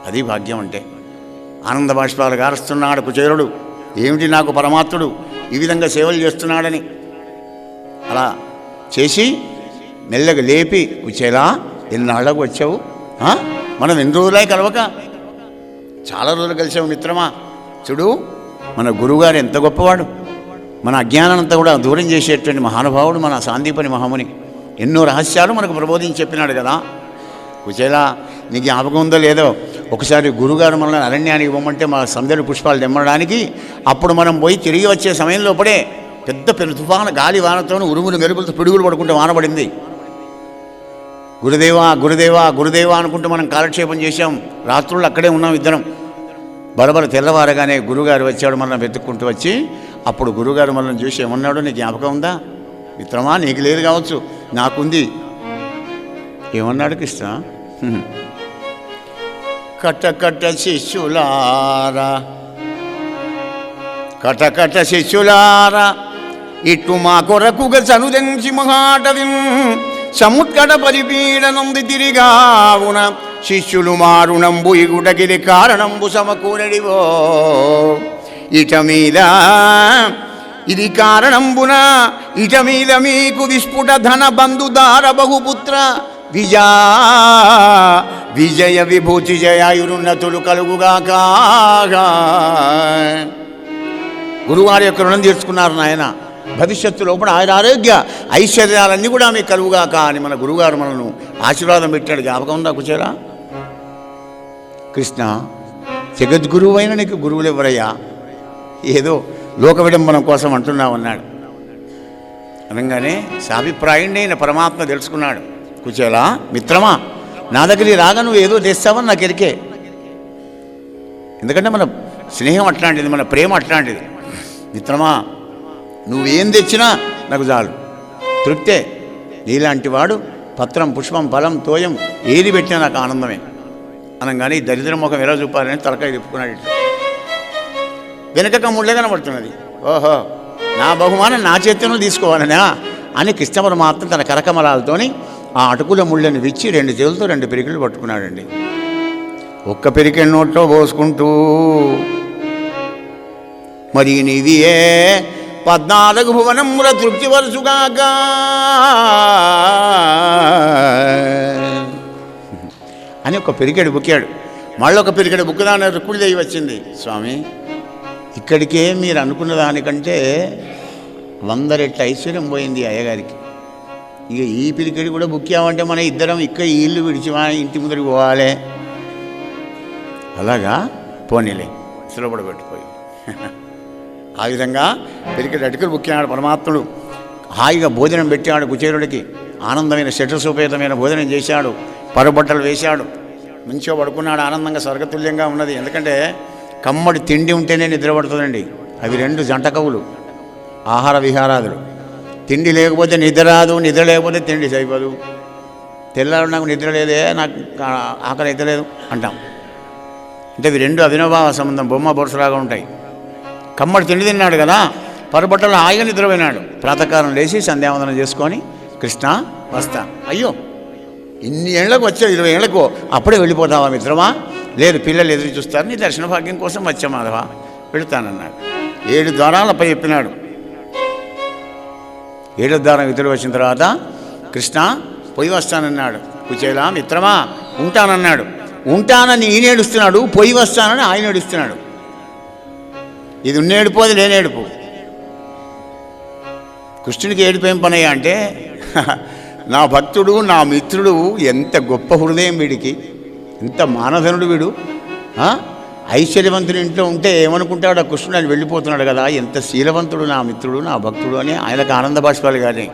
అది భాగ్యం అంటే. ఆనంద బాష్పాలు గారుస్తున్నాడు కుచేరుడు. ఏమిటి నాకు పరమాత్ముడు ఈ విధంగా సేవలు చేస్తున్నాడని. అలా చేసి మెల్లగా లేపి, కుచేలా ఎన్నాళ్ళకు వచ్చావు? మనం ఎన్ని రోజులై కలవక? చాలా రోజులు కలిసావు మిత్రమా. చూడు మన గురువుగారు ఎంత గొప్పవాడు. మన అజ్ఞానం అంతా కూడా దూరం చేసేటువంటి మహానుభావుడు మన సాందీపని మహాముని. ఎన్నో రహస్యాలు మనకు ప్రబోధించి చెప్పినాడు కదా. కుచేలా నీకు జ్ఞాపకం ఉందో లేదో, ఒకసారి గురుగారు మనల్ని అరణ్యానికి ఇవ్వమంటే మా సందడి పుష్పాలు తెమ్మడానికి, అప్పుడు మనం పోయి తిరిగి వచ్చే సమయంలోపడే పెద్ద తుఫాను గాలి వానతో ఉరుములు మెరుపులతో పిడుగులు పడుకుంటే వానబడింది. గురుదేవా గురుదేవా గురుదేవా అనుకుంటూ మనం కాలక్షేపం చేశాం. రాత్రుళ్ళు అక్కడే ఉన్నాం ఇద్దరం. బరబర తెల్లవారగానే గురుగారు వచ్చాడు, మనల్ని వెతుక్కుంటూ వచ్చి. అప్పుడు గురుగారు మనల్ని చూసి ఏమన్నాడు, నీకు జ్ఞాపకం ఉందా? మిత్రమా నీకు లేదు కావచ్చు, నాకుంది. ఏమన్నాడు కృష్ణ? కటకట శిష్యులారా, కటకట శిష్యులారా, ఇటు మా కొరకుగా చనుదెంచి మహాటవిన్ సముత్కట పరిపీడనంది తిరిగావున శిష్యులు మారుణంబు ఇగుటకిది కారణంబు సమకూరడివో. ఇట మీద ఇది కారణంబున ఇట మీద మీకు విస్ఫుట ధన బంధుదార బహుపుత్ర విజయ విభూతి జయాయురున్నతులు కలుగుగాక. గురువారి యొక్క రుణం తీర్చుకున్నారు నాయన. భవిష్యత్తు లోపల ఆయన ఆరోగ్య ఐశ్వర్యాలన్నీ కూడా మీకు కలుగుగాక అని మన గురువుగారు మనను ఆశీర్వాదం పెట్టాడు. జ్ఞాపకం ఉందా కుచేరా? కృష్ణ జగద్గురువు అయిన నీకు గురువులు ఎవరయ్యా? ఏదో లోక విడంబనం కోసం అంటున్నామన్నాడు. అనగానే సాభిప్రాయుడైన పరమాత్మ తెలుసుకున్నాడు. కుచేలా మిత్రమా, నా దగ్గరికి రాగా నువ్వు ఏదో తెస్తావని నాకు ఎరికే. ఎందుకంటే మన స్నేహం అట్లాంటిది, మన ప్రేమ అట్లాంటిది. మిత్రమా, నువ్వేం తెచ్చినా నాకు చాలు, తృప్తే. నీలాంటి వాడు పత్రం, పుష్పం, ఫలం, తోయం ఏది పెట్టినా నాకు ఆనందమే అనగానే దరిద్ర ముఖం ఎలా చూపాలని తలకాయ తిప్పుకున్నాడు. ఇట్లా వెనక కమ్ముళ్ళే కనబడుతున్నది. ఓహో, నా బహుమానం నా చేతిలో తీసుకోవాలనా అని కృష్ణ పరమాత్మ తన కరకమలాలతోని ఆ అటుకుల ముళ్ళని విచ్చి 2 చేతులతో 2 పిరికిళ్ళు పట్టుకున్నాడండి. ఒక్క పిరికిడి నోట్లో పోసుకుంటూ, మరి నీవియే 14 భువనముల తృప్తి వరుసుగాక అని ఒక పిరికెడు బుక్కాడు. మళ్ళీ ఒక పిరికెడు బుక్కుదాని రుక్కుడిదేవి వచ్చింది. స్వామి, ఇక్కడికే మీరు అనుకున్న దానికంటే 100 రెట్ల ఐశ్వర్యం పోయింది అయ్యగారికి. ఇక ఈ పిరికెడు కూడా బుక్కామంటే మన ఇద్దరం ఇక్కడ ఈ ఇల్లు విడిచి మన ఇంటి ముందరికి పోవాలి. అలాగా పోనీలే సులభపడిపోయి ఆ విధంగా పిరికెడు అటుకులు బుక్కినాడు పరమాత్ముడు. హాయిగా భోజనం పెట్టాడు కుచేరుడికి. ఆనందమైన శఠసోపేతమైన భోజనం చేశాడు. పరుబట్టలు వేశాడు. మంచిగా పడుకున్నాడు. ఆనందంగా స్వర్గతుల్యంగా ఉన్నది. ఎందుకంటే కమ్మడి తిండి ఉంటేనే నిద్ర పడుతుందండి. అవి 2 జంట కవులు, ఆహార విహారాదులు. తిండి లేకపోతే నిద్ర రాదు, నిద్ర లేకపోతే తిండి సరిపోదు. తెల్లారు నాకు నిద్ర లేదే, నాకు ఆకలి అయితే లేదు అంటాం. అంటే ఇవి 2 అవినభావ సంబంధం, బొమ్మ బొరుసలాగా ఉంటాయి. కమ్మడి తిండి తిన్నాడు కదా, పరుబట్టలు హాయిగా నిద్రపోయినాడు. ప్రాతకాలం లేచి సంధ్యావందనం చేసుకొని, కృష్ణ వస్తా. అయ్యో, ఇన్ని ఏళ్లకు వచ్చావు, 20 ఏళ్లకు అప్పుడే వెళ్ళిపోతావా మిత్రమా? లేదు, పిల్లలు ఎదురు చూస్తారు, నీ దర్శన భాగ్యం కోసం వచ్చా మాధవ, వెళుతానన్నాడు. 7 ద్వారాలపై చెప్పినాడు. 7వ ద్వారం ఎదురు వచ్చిన తర్వాత కృష్ణ పొయ్యి వస్తానన్నాడు. కుచేలా మిత్రమా ఉంటానన్నాడు. ఉంటానని ఈయన ఏడుస్తున్నాడు, పొయ్యి వస్తానని ఆయన ఏడుస్తున్నాడు. ఇది ఉన్నేడుపు, అది లేనేడుపు. కృష్ణుడికి ఏడుపేం పనయ్యా అంటే, నా భక్తుడు, నా మిత్రుడు, ఎంత గొప్ప హృదయం వీడికి, ఎంత మానధనుడు వీడు. ఐశ్వర్యవంతుని ఇంట్లో ఉంటే ఏమనుకుంటాడు, ఆ కృష్ణుడు ఆయన వెళ్ళిపోతున్నాడు కదా, ఎంత శీలవంతుడు నా మిత్రుడు, నా భక్తుడు అని ఆయనకు ఆనంద బాష్పాలు. కానీ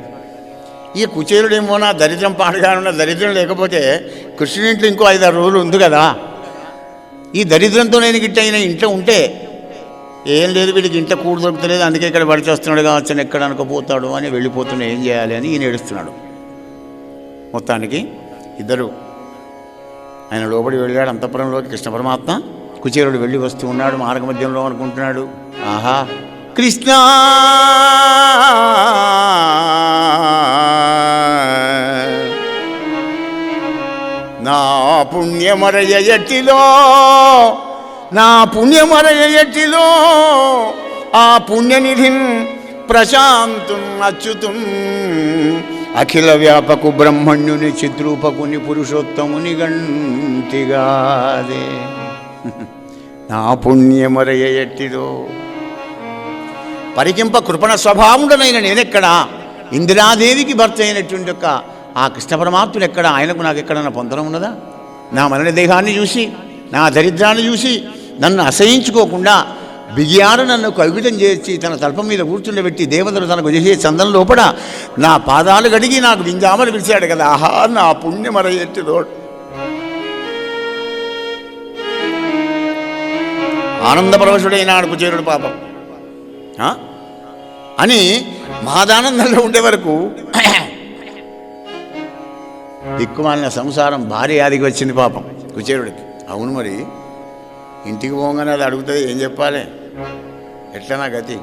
ఈ కుచేరుడేమో నా దరిద్రం పాడుగానున్న దరిద్రం లేకపోతే కృష్ణుడి ఇంట్లో ఇంకో 5-6 రోజులు ఉంది కదా. ఈ దరిద్రంతో నేను గిట్ట అయిన ఇంట్లో ఉంటే ఏం లేదు, వీడికి ఇంట్లో కూడు దొరుకుతలేదు, అందుకే ఇక్కడ పడి చేస్తున్నాడు కావచ్చు, ఎక్కడ అనుకోపోతాడు అని వెళ్ళిపోతున్నా, ఏం చేయాలి అని ఈయన ఏడుస్తున్నాడు. మొత్తానికి ఇద్దరు ఆయన లోపలి వెళ్ళాడు అంతఃపురంలోకి. కృష్ణ పరమాత్మ కుచేరుడు వెళ్ళి వస్తూ ఉన్నాడు. మార్గ మధ్యంలో అనుకుంటున్నాడు, ఆహా కృష్ణ నా పుణ్యమరయటిలో, నా పుణ్యమరయటిలో ఆ పుణ్యనిధిన్ ప్రశాంతున్ అచ్యుతున్ అఖిల వ్యాపకు బ్రహ్మణ్యుని చిద్రూపకుని పురుషోత్తముని గంటిగాదే. నా పుణ్యమరయటిలో పరికింప కృపణ స్వభావుడనైన నేనెక్కడా, ఇందిరాదేవికి భర్త అయినటువంటి యొక్క ఆ కృష్ణ పరమాత్ముడు ఎక్కడ, ఆయనకు నాకు ఎక్కడన్నా పొందడం ఉన్నదా? నా మరణ దేహాన్ని చూసి, నా దరిద్రాన్ని చూసి నన్ను అసహించుకోకుండా బిగియారు నన్ను కవితం చేసి తన తల్పం మీద కూర్చుండబెట్టి దేవతలు తనకు చేసే చందన లోపల నా పాదాలు గడిగి నాకు వింజామలు పిలిచాడు కదా. ఆహా నా పుణ్యమరయట్టిదో. ఆనందపరవశుడైనాడు కుచేరుడు పాపం అని మహాదానందంలో ఉండే వరకు దిక్కుమాలిన సంసారం భారీ ఆదికి వచ్చింది పాపం కుచేరుడికి. అవును, మరి ఇంటికి పోగానే అది అడుగుతుంది, ఏం చెప్పాలి, ఎట్లా నా గతి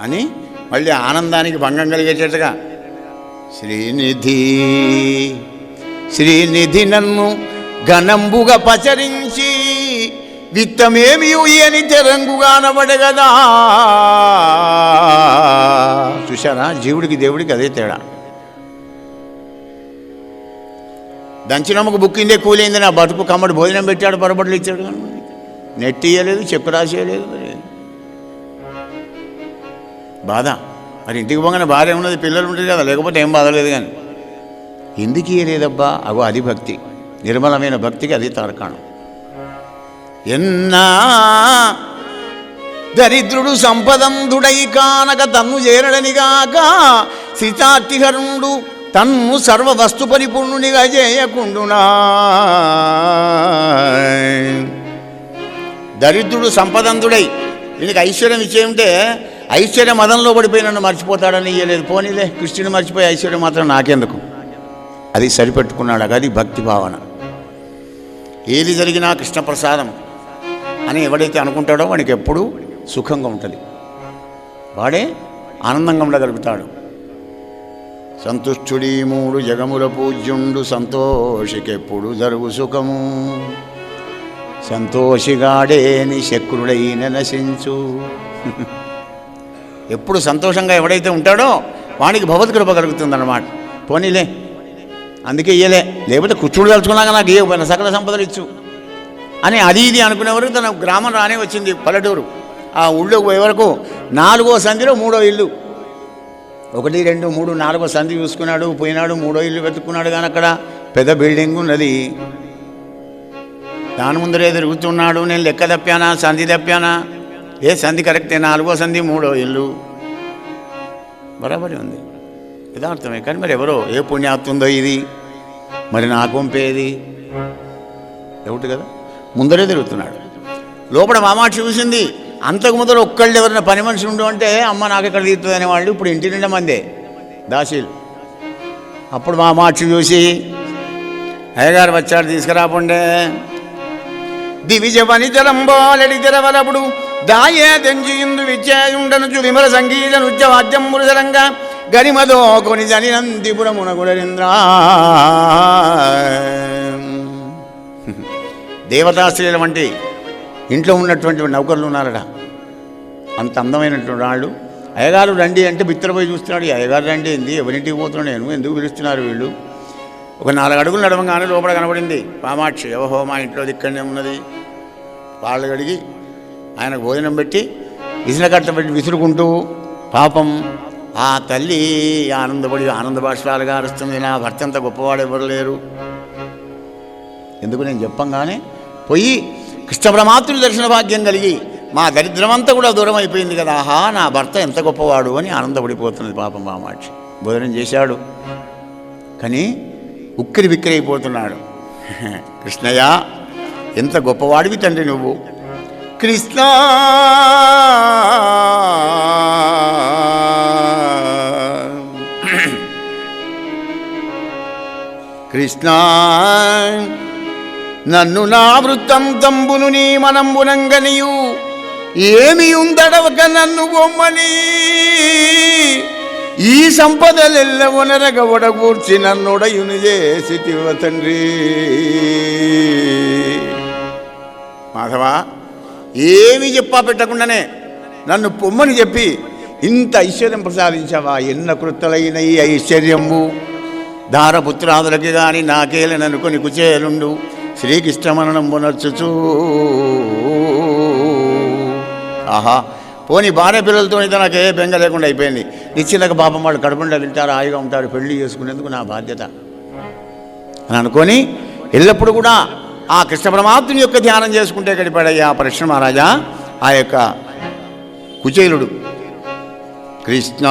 అని మళ్ళీ ఆనందానికి భంగం కలిగేటట్టుగా శ్రీనిధి శ్రీనిధి నన్ను ఘనంబుగా పచరించి విత్తమేమి అని తెరంగుగా అనబడే కదా. చూశారా, జీవుడికి దేవుడికి అదే తేడా. దంచినమ్మకు బుక్కిందే కూలైంది, నా బతుకు కమ్మడి భోజనం పెట్టాడు, పొరబడులు ఇచ్చాడు, కానీ నెట్ ఇయ్యలేదు, చెక్కు రాసేయలేదు. మరి బాధ. మరి ఇంటికి పోగానే బాధ ఏమున్నది, పిల్లలు ఉంటుంది కదా, లేకపోతే ఏం బాధలేదు. కానీ ఎందుకు ఇయ్యలేదబ్బా, అగో అది భక్తి, నిర్మలమైన భక్తికి అది తార్కాణం. ఎన్నా దరిద్రుడు సంపదంధుడై కానక తన్ను చేరడనిగాక శ్రీచార్తిహరుడు తన్ను సర్వ వస్తు పరిపూర్ణునిగా చేయకుండునా. దరిద్రుడు సంపదంధుడై వీనికి ఐశ్వర్యం ఇచ్చేయంటే ఐశ్వర్య మదంలో పడిపోయి నన్ను మర్చిపోతాడని ఇయ్యలేదు. పోనీలే, కృష్ణుని మర్చిపోయి ఐశ్వర్యం మాత్రం నాకెందుకు, అది సరిపెట్టుకున్నాడు. అది భక్తి భావన. ఏది జరిగినా కృష్ణప్రసాదం అని ఎవడైతే అనుకుంటాడో వాడికి ఎప్పుడూ సుఖంగా ఉంటుంది, వాడే ఆనందంగా ఉండగలుగుతాడు. సంతుష్టుడి మూడు జగముల పూజ్యుండు, సంతోషికెప్పుడు జరుగు సుఖము, సంతోషిగాడేని శక్రుడైన నశించు. ఎప్పుడు సంతోషంగా ఎవడైతే ఉంటాడో వానికి భగవద్కృప కలుగుతుందన్నమాట. పోనీలే, అందుకే ఇయ్యలే, లేకపోతే కుచ్చుడు తలుచుకున్నాక నాకు ఇవ్వకపోయినా సకల సంపదలు ఇచ్చు అని అది ఇది అనుకునేవరకు తన గ్రామం రానే వచ్చింది, పల్లెటూరు. ఆ ఊళ్ళోకి పోయే వరకు 4వ సంధిలో 3వ ఇల్లు, 1, 2, 3, 4వ సంధి చూసుకున్నాడు. పోయినాడు, 3వ ఇల్లు వెతుక్కున్నాడు. కానీ అక్కడ పెద్ద బిల్డింగ్ ఉన్నది. దాని ముందరే తిరుగుతున్నాడు. నేను లెక్క తప్పానా, సంధి తప్పానా? ఏ సంధి కరెక్టే, 4వ సంధి 3వ ఇల్లు బరాబరి ఉంది, యథార్థమే. కానీ మరి ఎవరో ఏ పుణ్యాత్తుందో ఇది, మరి నాకు పంపేది ఎవటి కదా, ముందరే తిరుగుతున్నాడు. లోపల మామాక్షి చూసింది. అంతకు ముందర ఒక్కళ్ళు ఎవరైనా పని మనిషి ఉండు అంటే అమ్మ నాకు ఎక్కడ తీరుతుంది అనేవాళ్ళు. ఇప్పుడు ఇంటి నిండా మందే దాసీలు. అప్పుడు మామాక్షి చూసి, అయ్యగారు వచ్చాడు, తీసుకురాకుండే. దివిజ వనిజలంబాలడి తెరవలపుడు దాయే తెంజిందు విచ్చేయుండనుచు విమల సంగీత నృత్య వాద్యం మురుసరంగా గరిమదో కొని జనినందిపురమున గుణరేంద్ర. దేవతాశ్రీల వంటి ఇంట్లో ఉన్నటువంటి నౌకర్లు ఉన్నారట, అంత అందమైనటువంటి వాళ్ళు. అయ్యగారు రండి అంటే బిత్తరపోయి చూస్తున్నాడు. అయ్యగారు రండి ఏంది, ఎవరింటికి పోతున్నాడు, నేను ఎందుకు పిలుస్తున్నారు వీళ్ళు? ఒక 4 అడుగులు నడవంగానే లోపల కనబడింది కామాక్షి. ఓహో, మా ఇంట్లో ఇక్కడనే ఉన్నది. వాళ్ళు కడిగి ఆయనకు భోజనం పెట్టి విసినకట్ట పెట్టి విసురుకుంటూ, పాపం ఆ తల్లి ఆనందపడి ఆనంద బాష్పాలుగా అరుస్తుంది. నా భర్త అంత గొప్పవాడు ఎవరు లేరు. ఎందుకు నేను చెప్పంగానే పోయి కృష్ణ పరమాత్ముడి దర్శన భాగ్యం కలిగి మా దరిద్రమంతా కూడా దూరం అయిపోయింది కదా, ఆహా నా భర్త ఎంత గొప్పవాడు అని ఆనందపడిపోతున్నది పాపం కామాక్షి. భోజనం చేశాడు కానీ ఉక్కిరి బిక్కిరి అయిపోతున్నాడు. కృష్ణయ్య, ఎంత గొప్పవాడివి తండ్రి నువ్వు. కృష్ణ కృష్ణ నన్ను నా వృత్తంతంబును నీ మనంబునంగనియు ఏమి ఉందడవక నన్ను బొమ్మని ఈ సంపదలెల్ల వనరగ ఒడగూర్చి నన్నుడయుని చేసితివ తండ్రి. మాధవ, ఏమి చెప్పా పెట్టకుండానే నన్ను పొమ్మని చెప్పి ఇంత ఐశ్వర్యం ప్రసాదించావా? ఎన్న కృత్తలైన ఈ ఐశ్వర్యంబు దారపుత్రాదులకి గాని నాకేలననుకొని కుచేలుండు శ్రీకృష్ణమరణంబు నర్చుచూ. ఆహా, పోనీ భార్య పిల్లలతో అయితే నాకు ఏ బెంగ లేకుండా అయిపోయింది. నిశ్చితక పాపం వాళ్ళు కడుపుండా తింటారు, హాయిగా ఉంటారు, పెళ్లి చేసుకునేందుకు నా బాధ్యత అని అనుకొని ఎల్లప్పుడూ కూడా ఆ కృష్ణ పరమాత్ముని యొక్క ధ్యానం చేసుకుంటే గడిపాడయ్యా పరీక్ష మహారాజా ఆ యొక్క కుచేలుడు. కృష్ణ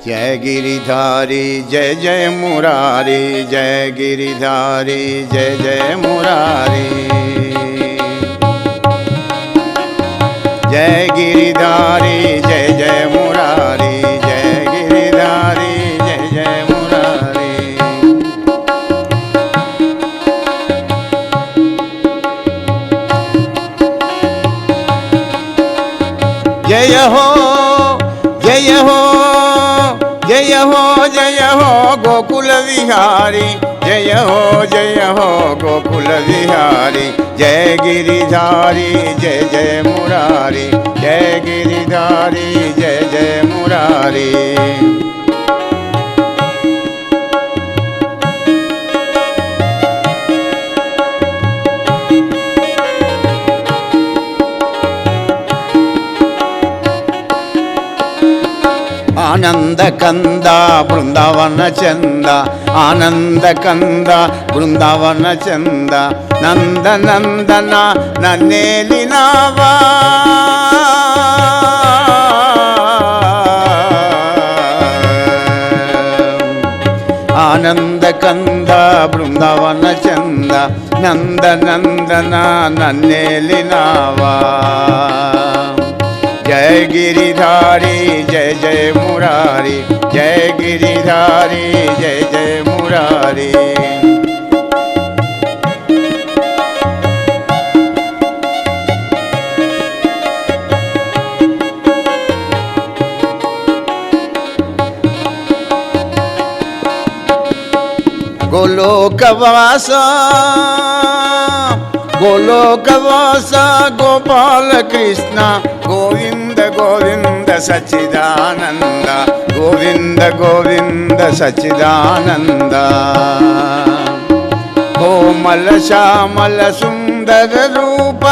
जय गिरिधारी जय जय मुरारी, जय गिरिधारी जय जय मुरारी, जय गिरिधारी जय जय मुरारी, जय गिरिधारी जय जय मुरारी. जय हो जय हो जय हो जय हो गोकुल विहारी, जय हो गोकुल विहारी, जय गिरिधारी जय जय मुरारी, जय गिरिधारी जय जय मुरारी. आनंद कंदा बृंदावन चंद, आनंद कंद बृंदावन चंद, नंद नंदन नन्नेलिनावा ఆనంద కంద బృందావన చంద నంద నందన నన్నేలినావా జయ గిరిధారి జయ జయ మురారి జయ గిరిధారి జయ జయ మురారి గోలోకవాస గోలోకవాస గోపాల కృష్ణ గోవింద గోవింద సచ్చిదానంద గోవింద గోవింద సచ్చిదానంద కోమల శ్యామల సుందర రూప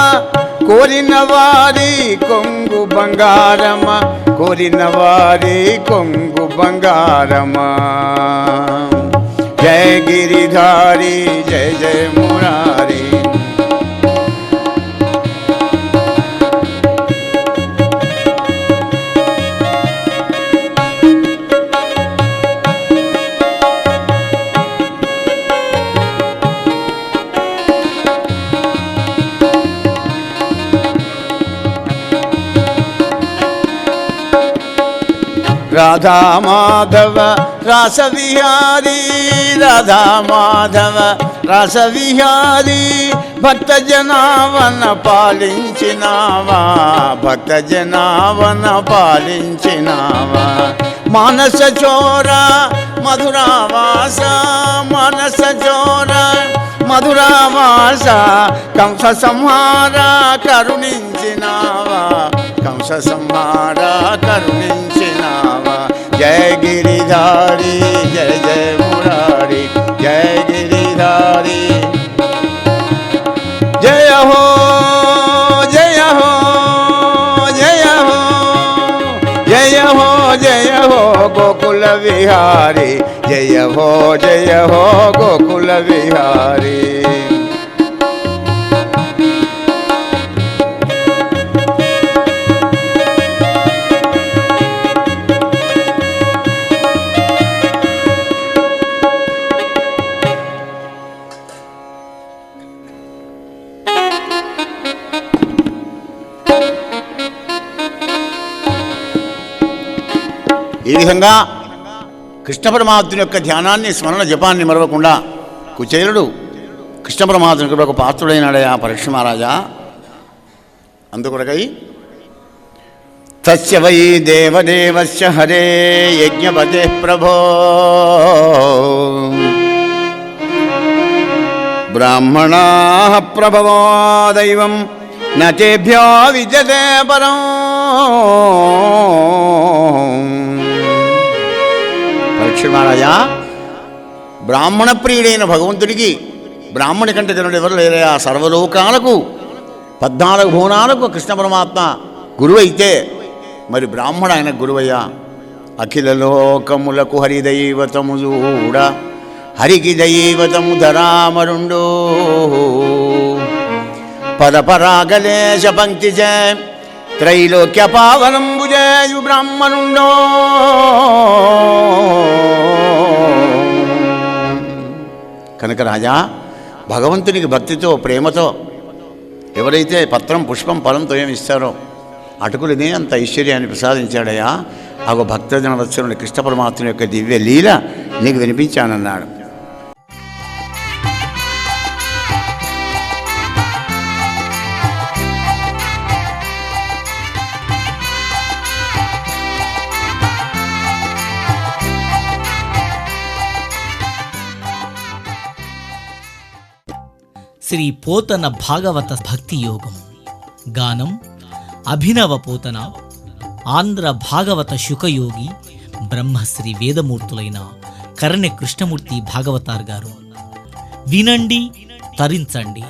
కోరిన వారి కొంగు బంగారమా కోరిన వారి కొంగు బంగారమా జయ గిరిధారి జయ జయ మురారి రాధా మాధవ రాస విహారీ రాధా మాధవ రాస విహారీ భక్త జనావన పాలించినావా భక్త జనావన పాలించినావా మానస చోర మధురావాస మానస చోర మధురావాస కంస సంహార కరుణించినావా కంస సంహార కరుణించినావా జయ గిరిధారి జయ జయ మురారి జయ గిరిధారి జయ హో జయ హో జయ హో జయ హో జయ హో గోకుల విహారి జయ హో గోకుల విహారి ఈ విధంగా కృష్ణ పరమాత్ముని యొక్క ధ్యానాన్ని స్మరణ జపాన్ని మరవకుండా కుచేలుడు కృష్ణ పరమాత్మునికి ఒక పాత్రుడైనాడయా పరీక్ష మహారాజా. అందుకొరకై తస్య వై దేవదేవస్య హరే యజ్ఞపతే ప్రభో బ్రాహ్మణా ప్రభవో దైవం నతేభ్యో విద్యతే పరం. పరీక్ష మహారాజా, బ్రాహ్మణ ప్రియుడైన భగవంతుడికి బ్రాహ్మణి కంటే జనుడు ఎవరు లేరయా. సర్వలోకాలకు 14 భువనాలకు కృష్ణ పరమాత్మ గురువు అయితే మరి బ్రాహ్మణ ఆయన గురువయ్యా. అఖిల లోకములకు హరిదైవతము చూడ హరికి దైవతము ధరామరుండు పదపరాగలేశ పంక్తి చే త్రైలోక్య పావనంబు చేయు బ్రాహ్మణుండో. కనుక రాజా, భగవంతునికి భక్తితో ప్రేమతో ఎవరైతే పత్రం పుష్పం ఫలంతో ఏమి ఇస్తారో అటుకులనే అంత ఐశ్వర్యాన్ని ప్రసాదించాడయా. ఆ భక్తజనవత్సరుని కృష్ణ పరమాత్మ యొక్క దివ్య లీల నీకు వినిపించానన్నాడు. శ్రీ పోతన భాగవత భక్తి యోగం. గానం అభినవ పోతన, ఆంధ్ర భాగవత శుకయోగి బ్రహ్మశ్రీ వేదమూర్తులైన కరణ్య కృష్ణమూర్తి భాగవతార్ గారు. వినండి, తరించండి.